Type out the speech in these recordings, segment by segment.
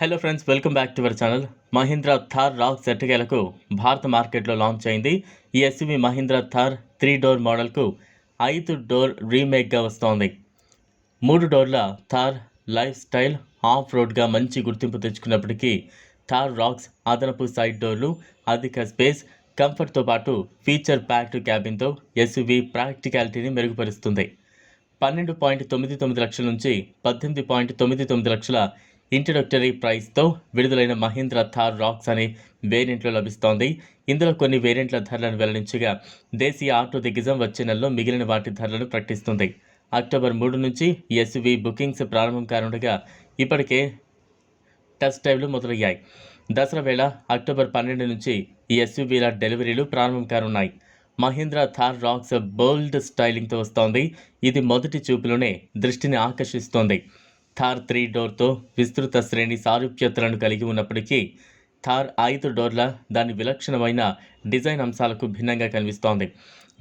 Hello friends, welcome back to our channel. Mahindra Thar Roxx ఎట్టకేలకు భారత మార్కెట్లో లాంచ్ అయింది. ఈ ఎస్యూవీ మహీంద్రా థార్ 3 డోర్ మోడల్కు 5 డోర్ రీమేక్గా వస్తోంది. 3 డోర్ల థార్ లైఫ్ స్టైల్ ఆఫ్ రోడ్గా మంచి గుర్తింపు తెచ్చుకున్నప్పటికీ థార్ రాక్స్ అదనపు సైడ్ డోర్లు, అధిక స్పేస్, కంఫర్ట్తో పాటు ఫీచర్ ప్యాక్డ్ క్యాబిన్తో ఎస్యూవీ ప్రాక్టికాలిటీని మెరుగుపరుస్తుంది. 12.99 లక్షల నుంచి 18.99 లక్షల ఇంట్రడక్టరీ ప్రైస్తో విడుదలైన మహీంద్రా థార్ రాక్స్ అనే వేరియంట్లో లభిస్తోంది. ఇందులో కొన్ని వేరియంట్ల ధరలను వెల్లడించగా దేశీయ ఆటో దిగ్గజం వచ్చే నెలలో మిగిలిన వాటి ధరలను ప్రకటిస్తుంది. అక్టోబర్ 3 నుంచి ఎస్యూవీ బుకింగ్స్ ప్రారంభం కానుండగా ఇప్పటికే టెస్ట్ డ్రైవ్లు మొదలయ్యాయి. దసరా వేళ అక్టోబర్ 12 నుంచి ఈ ఎస్యూవీల డెలివరీలు ప్రారంభం కానున్నాయి. మహీంద్రా థార్ రాక్స్ బోల్డ్ స్టైలింగ్తో వస్తోంది. ఇది మొదటి చూపులోనే దృష్టిని ఆకర్షిస్తోంది. థార్ 3 డోర్తో విస్తృత శ్రేణి సారూప్యతలను కలిగి ఉన్నప్పటికీ థార్ 5 డోర్ల దాని విలక్షణమైన డిజైన్ అంశాలకు భిన్నంగా కనిపిస్తోంది.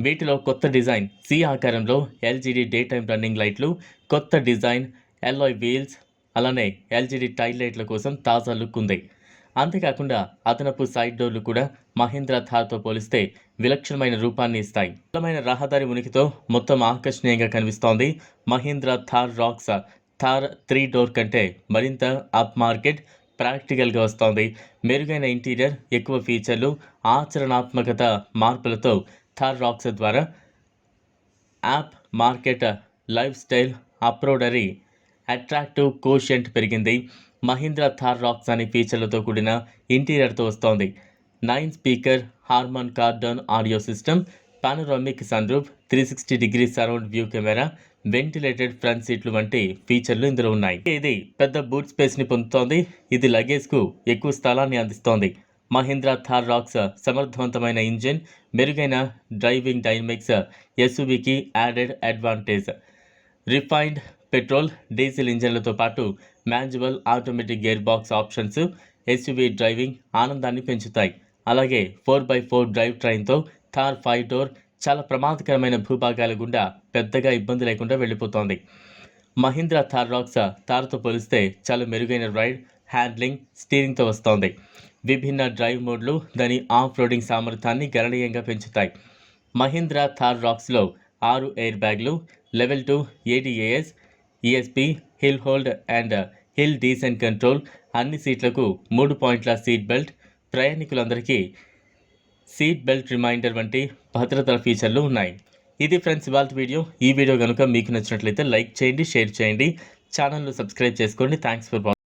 వీటిలో కొత్త డిజైన్ సి ఆకారంలో ఎల్జీడీ డే టైమ్ రన్నింగ్ లైట్లు, కొత్త డిజైన్ ఎల్లాయ్ వీల్స్, అలానే ఎల్జీడీ టైల్ లైట్ల కోసం తాజా లుక్ ఉంది. అంతేకాకుండా అదనపు సైడ్ డోర్లు కూడా మహీంద్రా థార్తో పోలిస్తే విలక్షణమైన రూపాన్ని ఇస్తాయి. బలమైన రహదారి ఉనికితో మొత్తం ఆకర్షణీయంగా కనిపిస్తోంది. మహీంద్రా థార్ రాక్స్ థార్ 3 డోర్ కంటే మరింత అప్ మార్కెట్, ప్రాక్టికల్గా వస్తోంది. మెరుగైన ఇంటీరియర్, ఎక్కువ ఫీచర్లు, ఆచరణాత్మకత మార్పులతో థార్ రాక్స్ ద్వారా యాప్ మార్కెట్ లైఫ్ స్టైల్ అప్రోడరీ అట్రాక్టివ్ కోషియంట్ పెరిగింది. మహీంద్రా థార్ రాక్స్ అనే ఫీచర్లతో కూడిన ఇంటీరియర్తో వస్తోంది. 9 speaker Harman cordon audio system, panoramic sunroof, 360 degree surround view camera, ventilated front సీట్లు వంటి ఫీచర్లు ఇందులో ఉన్నాయి. ఇది పెద్ద బూట్ స్పేస్ని పొందుతోంది. ఇది లగేజ్కు ఎక్కువ స్థలాన్ని అందిస్తోంది. మహీంద్రా థార్ రాక్స్ సమర్థవంతమైన ఇంజిన్, మెరుగైన డ్రైవింగ్ డైనమిక్స్ ఎస్యూవీకి added advantage. Refined petrol, diesel ఇంజన్లతో పాటు manual, automatic gear box options SUV driving ఆనందాన్ని పెంచుతాయి. అలాగే 4x4 డ్రైవ్ ట్రైన్తో థార్ 5 డోర్ చాలా ప్రమాదకరమైన భూభాగాల గుండా పెద్దగా ఇబ్బంది లేకుండా వెళ్ళిపోతోంది. మహీంద్రా థార్ రాక్స్ థార్తో పోలిస్తే చాలా మెరుగైన రైడ్, హ్యాండ్లింగ్, స్టీరింగ్తో వస్తోంది. విభిన్న డ్రైవ్ మోడ్లు దాని ఆఫ్ రోడింగ్ సామర్థ్యాన్ని గణనీయంగా పెంచుతాయి. మహీంద్రా థార్ రాక్స్లో 6 ఎయిర్ బ్యాగ్లు, level 2 ADAS, ESP, hill hold and hill descent control, అన్ని సీట్లకు 3 పాయింట్ల సీట్ బెల్ట్, ప్రయాణికులందరికీ సీట్ బెల్ట్ రిమైండర్ వంటి భద్రతా ఫీచర్లు ఉన్నాయి. ఇది ఫ్రెండ్స్ ఇవాళ వీడియో. ఈ వీడియో కనుక మీకు నచ్చినట్లయితే లైక్ చేయండి, షేర్ చేయండి, ఛానల్ను సబ్స్క్రైబ్ చేసుకోండి. Thanks for watching.